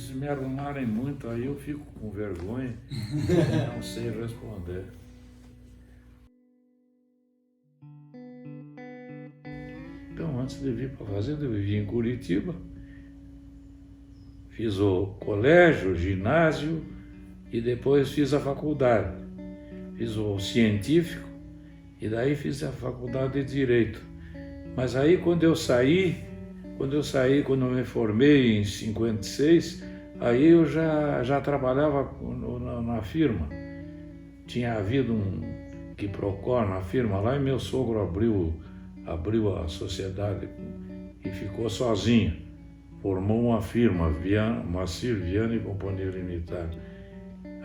se me arrumarem muito, aí eu fico com vergonha, não sei responder. Então, antes de vir para a fazenda, eu vivi em Curitiba, fiz o colégio, o ginásio e depois fiz a faculdade. Fiz o científico e daí fiz a faculdade de Direito. Mas aí quando eu me formei em 56, aí eu já trabalhava na firma. Tinha havido um quiprocó na firma lá e meu sogro abriu a sociedade e ficou sozinho. Formou uma firma, Moacir Viana e Companhia Limitada.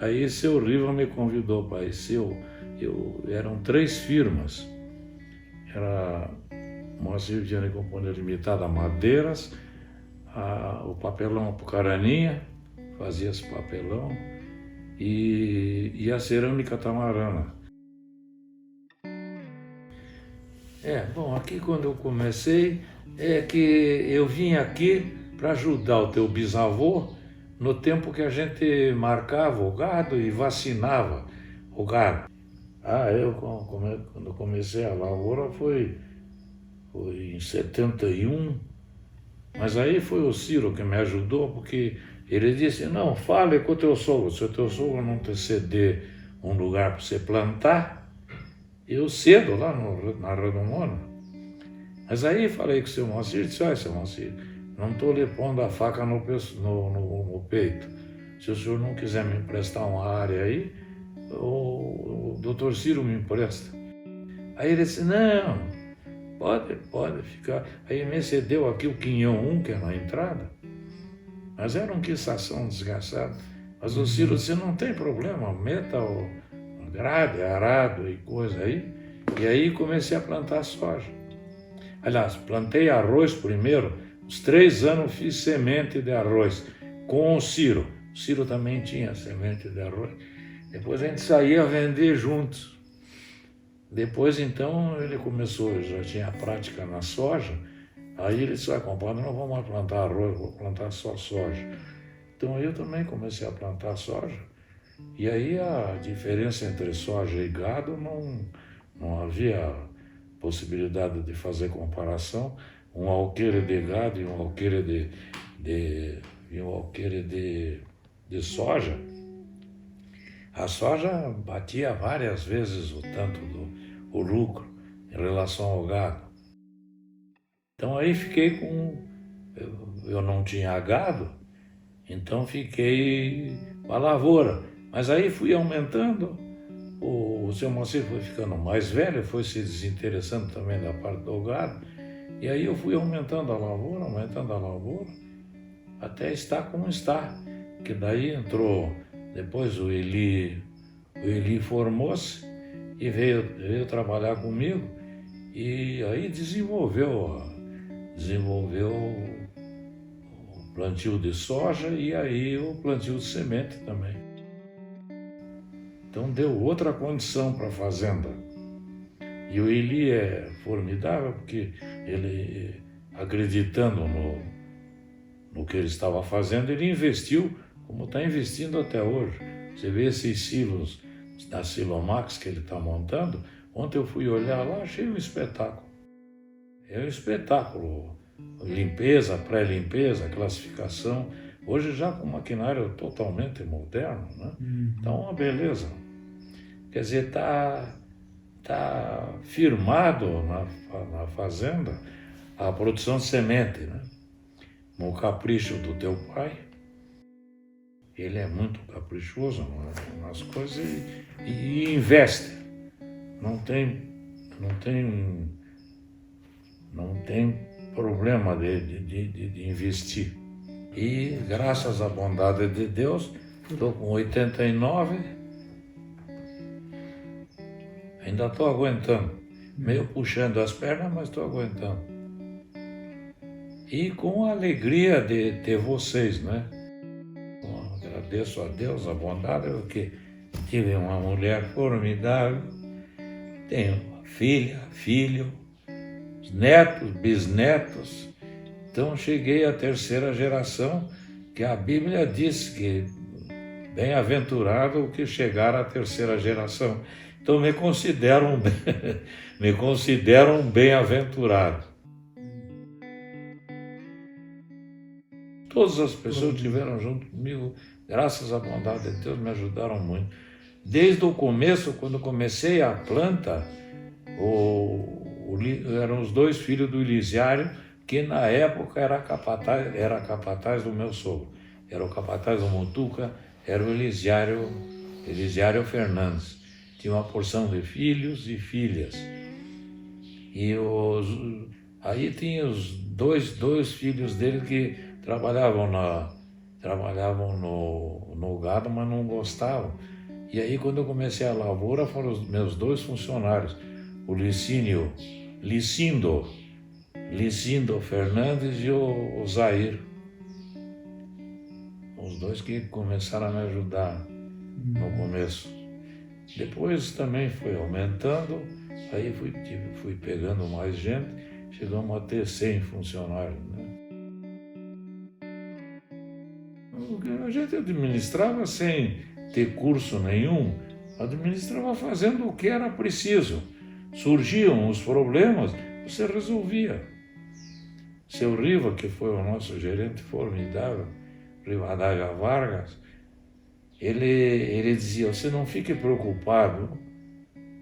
Aí seu Riva me convidou para isso. Eram 3 firmas. Era Moacir Viana e Companhia Limitada, Madeiras, o papelão Apucaraninha, fazia esse papelão, e a cerâmica Tamarana. Bom, aqui quando eu comecei, que eu vim aqui para ajudar o teu bisavô no tempo que a gente marcava o gado e vacinava o gado. Quando comecei a lavoura foi em 71, mas aí foi o Ciro que me ajudou, porque ele disse, não, fale com o teu sogro, se o teu sogro não te ceder um lugar para você plantar, eu cedo lá na Redomona. Mas aí falei com o seu Moacir, disse, olha, seu Moacir, não estou lhe pondo a faca no peito. Se o senhor não quiser me emprestar uma área aí, o doutor Ciro me empresta. Aí ele disse, não, pode ficar. Aí me cedeu aqui o Quinhão 1, que é na entrada, mas era um quiçação desgraçado. Mas o Ciro disse, não tem problema, meta o grade, arado e coisa aí. E aí comecei a plantar soja. Aliás, plantei arroz primeiro, uns 3 anos fiz semente de arroz com o Ciro. O Ciro também tinha semente de arroz. Depois a gente saía a vender juntos. Depois então ele começou, já tinha prática na soja. Aí ele disse, compadre, não vou mais plantar arroz, vou plantar só soja. Então eu também comecei a plantar soja. E aí a diferença entre soja e gado não havia possibilidade de fazer comparação. Um alqueire de gado e um alqueire de soja. A soja batia várias vezes o tanto o lucro em relação ao gado. Então aí fiquei eu não tinha gado, então fiquei com a lavoura. Mas aí fui aumentando, o seu Moacir foi ficando mais velho, foi se desinteressando também da parte do gado, e aí eu fui aumentando a lavoura, até estar como está. Que daí entrou, depois o Eli formou-se e veio trabalhar comigo, e aí desenvolveu o plantio de soja e aí o plantio de semente também. Então deu outra condição para a fazenda. E o Eli é formidável porque ele, acreditando no que ele estava fazendo, ele investiu como está investindo até hoje. Você vê esses silos da Silomax que ele está montando. Ontem eu fui olhar lá, achei um espetáculo. É um espetáculo. Limpeza, pré-limpeza, classificação. Hoje já com maquinário totalmente moderno, né? Então, uma beleza. Quer dizer, tá firmado na fazenda a produção de semente, né? O capricho do teu pai. Ele é muito caprichoso nas coisas e investe. Não tem problema de investir. E graças à bondade de Deus, estou com 89, ainda estou aguentando. Meio puxando as pernas, mas estou aguentando. E com a alegria de ter vocês, né? Agradeço a Deus a bondade, porque tive uma mulher formidável, tenho filha, filho, netos, bisnetos. Então cheguei à 3ª geração que a Bíblia diz que bem-aventurado o que chegar à terceira geração. Então me considero um bem-aventurado. Todas as pessoas que estiveram junto comigo, graças à bondade de Deus, me ajudaram muito. Desde o começo, quando comecei a planta, eram os 2 filhos do Elisiário, que na época era capataz do meu sogro. Era o capataz do Mutuca, era o Elisiário Fernandes. Tinha uma porção de filhos e filhas. E aí tinha os dois filhos dele que trabalhavam no gado, mas não gostavam. E aí, quando eu comecei a lavoura, foram os meus 2 funcionários, o Licindo Fernandes e o Zair. Os 2 que começaram a me ajudar no começo. Depois também foi aumentando, aí fui pegando mais gente, chegamos a ter 100 funcionários, né? A gente administrava sem ter curso nenhum, administrava fazendo o que era preciso. Surgiam os problemas, você resolvia. Seu Riva, que foi o nosso gerente formidável, Rivadavia Vargas, ele dizia, você não fique preocupado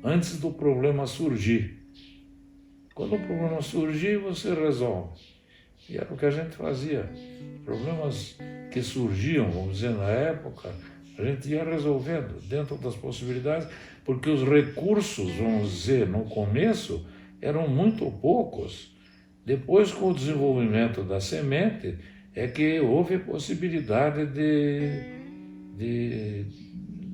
antes do problema surgir. Quando o problema surgir, você resolve. E era o que a gente fazia. Problemas que surgiam, vamos dizer, na época, a gente ia resolvendo dentro das possibilidades, porque os recursos, vamos dizer, no começo, eram muito poucos. Depois, com o desenvolvimento da semente, é que houve possibilidade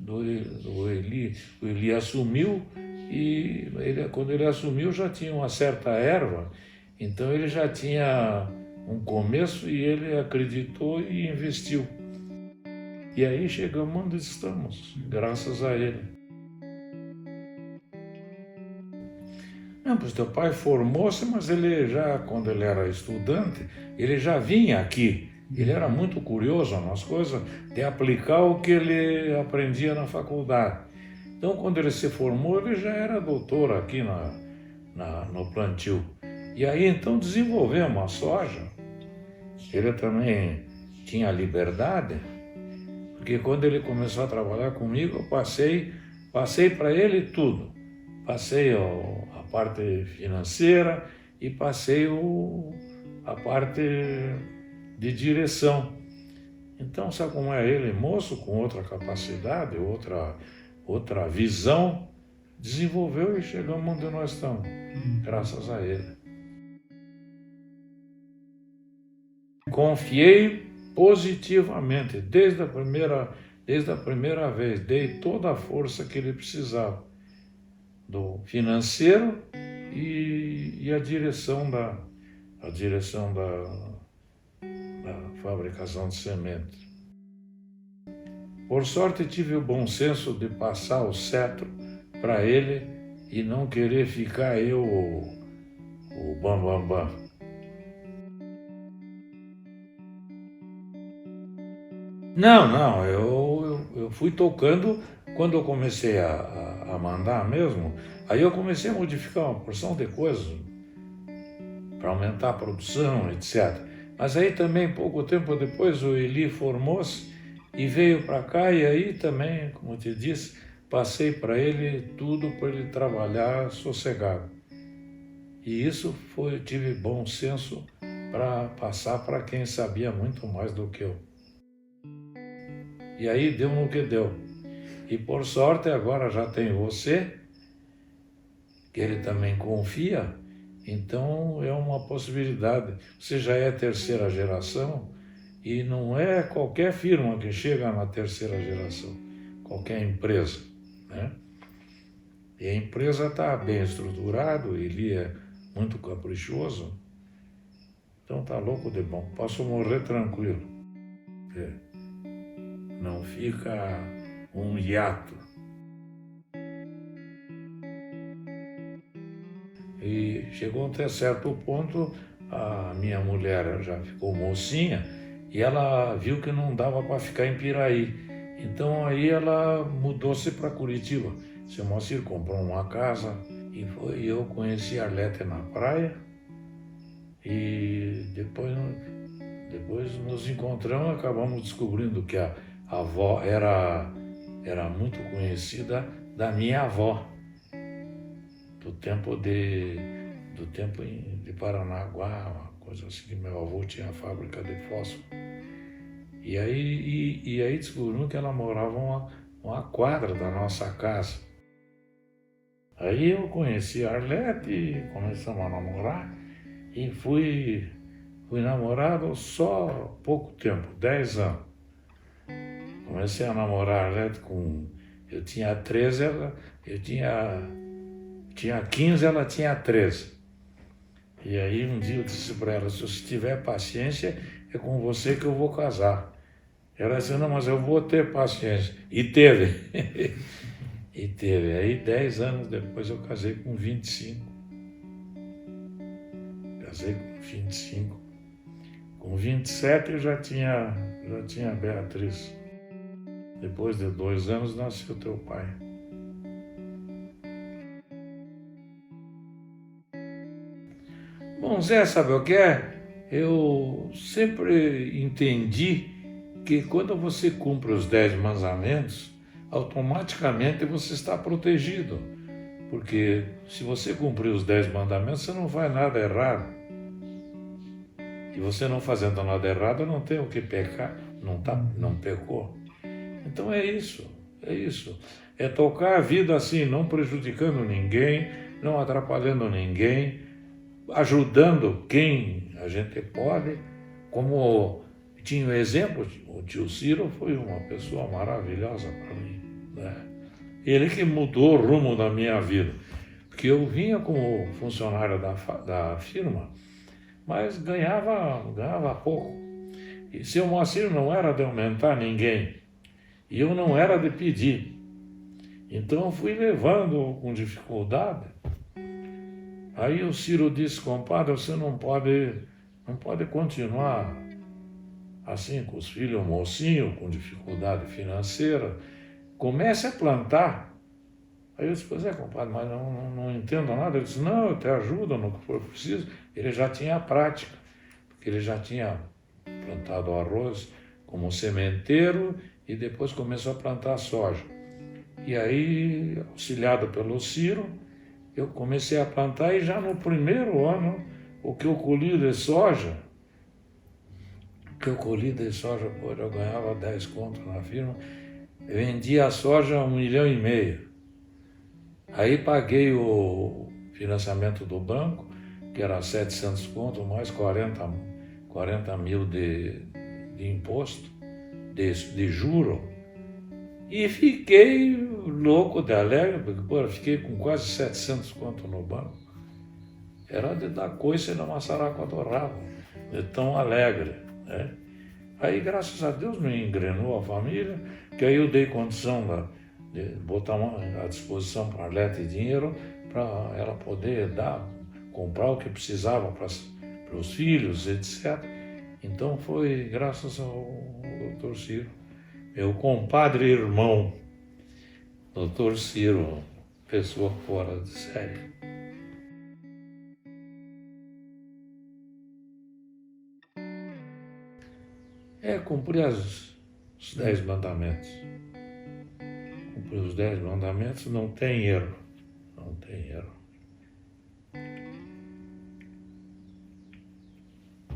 o Eli assumiu, e quando ele assumiu já tinha uma certa erva, então ele já tinha um começo e ele acreditou e investiu. E aí chegamos onde estamos, graças a ele. Não, pois teu pai formou-se, mas ele já, quando ele era estudante, ele já vinha aqui. Ele era muito curioso nas coisas de aplicar o que ele aprendia na faculdade. Então, quando ele se formou, ele já era doutor aqui no plantio. E aí, então, desenvolvemos a soja. Ele também tinha liberdade, porque quando ele começou a trabalhar comigo, eu passei para ele tudo. Passei a parte financeira e passei a parte de direção. Então, sabe como é ele, moço, com outra capacidade, outra visão, desenvolveu e chegamos onde nós estamos, graças a ele. Confiei positivamente, desde a primeira vez, dei toda a força que ele precisava, do financeiro e a direção da fabricação de semente. Por sorte, tive o bom senso de passar o cetro para ele e não querer ficar eu o bam. Não, eu fui tocando. Quando eu comecei a mandar mesmo, aí eu comecei a modificar uma porção de coisas para aumentar a produção, etc. Mas aí também, pouco tempo depois, o Eli formou-se e veio para cá, e aí também, como eu te disse, passei para ele tudo para ele trabalhar sossegado. E isso tive bom senso para passar para quem sabia muito mais do que eu. E aí deu no que deu. E por sorte agora já tem você, que ele também confia, então é uma possibilidade. Você já é terceira geração e não é qualquer firma que chega na terceira geração, qualquer empresa, né? E a empresa está bem estruturada, ele é muito caprichoso, então tá louco de bom, posso morrer tranquilo. Não fica um hiato. E chegou até certo ponto, a minha mulher já ficou mocinha, e ela viu que não dava para ficar em Piraí. Então aí ela mudou-se para Curitiba. Seu Moacir comprou uma casa e eu conheci a Arlete na praia e depois nos encontramos e acabamos descobrindo que a avó era muito conhecida da minha avó, do tempo de Paranaguá, uma coisa assim, que meu avô tinha fábrica de fósforo. E aí descobrimos que ela morava uma quadra da nossa casa. Aí eu conheci a Arlete e começamos a namorar e fui namorado só pouco tempo, 10 anos. Comecei a namorar a Arlete eu tinha 13, eu tinha 15, ela tinha 13. E aí um dia eu disse para ela, se você tiver paciência, é com você que eu vou casar. Ela disse, não, mas eu vou ter paciência. E teve. E teve. Aí 10 anos depois eu casei com 25. Casei com 25. Com 27 eu já tinha Beatriz. Depois de 2 anos nasceu teu pai. Bom, Zé, sabe o que é? Eu sempre entendi que quando você cumpre os 10 mandamentos, automaticamente você está protegido. Porque se você cumprir os 10 mandamentos, você não faz nada errado. E você não fazendo nada errado, não tem o que pecar, não pecou. Então é isso. É tocar a vida assim, não prejudicando ninguém, não atrapalhando ninguém, ajudando quem a gente pode. Como tinha o exemplo, o tio Ciro foi uma pessoa maravilhosa para mim, né? Ele que mudou o rumo da minha vida, porque eu vinha como funcionário da firma, mas ganhava pouco. E seu Moacir não era de aumentar ninguém, e eu não era de pedir. Então eu fui levando com dificuldade. Aí o Ciro disse, compadre, você não pode continuar assim com os filhos mocinhos, com dificuldade financeira. Comece a plantar. Aí eu disse, pois é, compadre, mas não entendo nada. Ele disse, não, eu te ajudo no que for preciso. Ele já tinha a prática, porque ele já tinha plantado arroz como sementeiro e depois começou a plantar soja. E aí, auxiliado pelo Ciro, eu comecei a plantar e já no primeiro ano, o que eu colhi de soja, pô, eu ganhava 10 contos na firma, eu vendia a soja a 1,5 milhão. Aí paguei o financiamento do banco, que era 700 contos, mais 40 mil de imposto, de juro. E fiquei louco de alegre, porque pô, fiquei com quase 700 contos no banco. Era de dar coice na maçaraca do rabo, de tão alegre, né? Aí, graças a Deus, me engrenou a família, que aí eu dei condição de botar à disposição para a Arlete dinheiro, para ela poder comprar o que precisava para os filhos, etc. Então foi graças ao Dr. Ciro, meu compadre e irmão, Dr. Ciro, pessoa fora de série. É cumprir os 10 mandamentos. Cumprir os 10 mandamentos não tem erro. Não tem erro.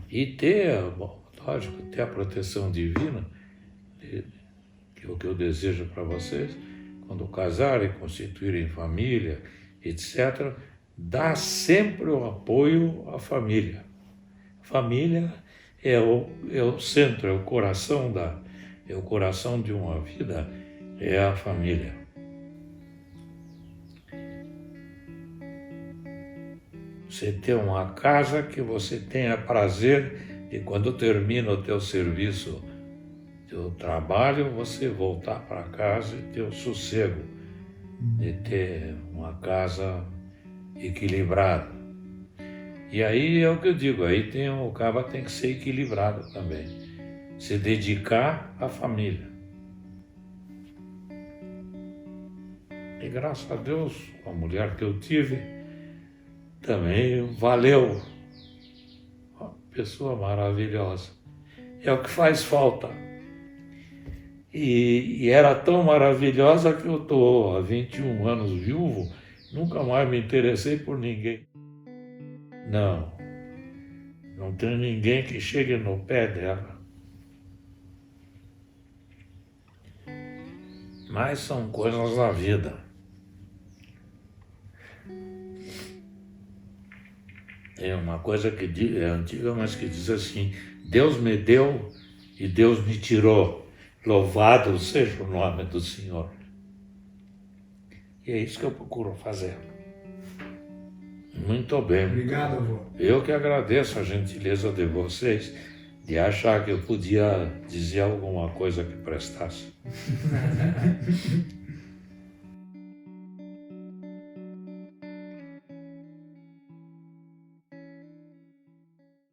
E lógico, ter a proteção divina, que é o que eu desejo para vocês, quando casarem, constituírem família, etc., dá sempre o apoio à família. Família é o centro, é o coração de uma vida, é a família. Você ter uma casa que você tenha prazer de quando termina o teu serviço, teu trabalho, você voltar para casa e ter o sossego de ter uma casa equilibrada. E aí é o que eu digo, aí o cara tem que ser equilibrado também. se dedicar à família. E graças a Deus, a mulher que eu tive também valeu. Uma pessoa maravilhosa. É o que faz falta. E era tão maravilhosa que eu estou há 21 anos viúvo, nunca mais me interessei por ninguém. Não tem ninguém que chegue no pé dela. Mas são coisas da vida. É uma coisa que é antiga, mas que diz assim: Deus me deu e Deus me tirou. Louvado seja o nome do Senhor. E é isso que eu procuro fazer. Muito bem. Obrigado, avô. Eu que agradeço a gentileza de vocês de achar que eu podia dizer alguma coisa que prestasse.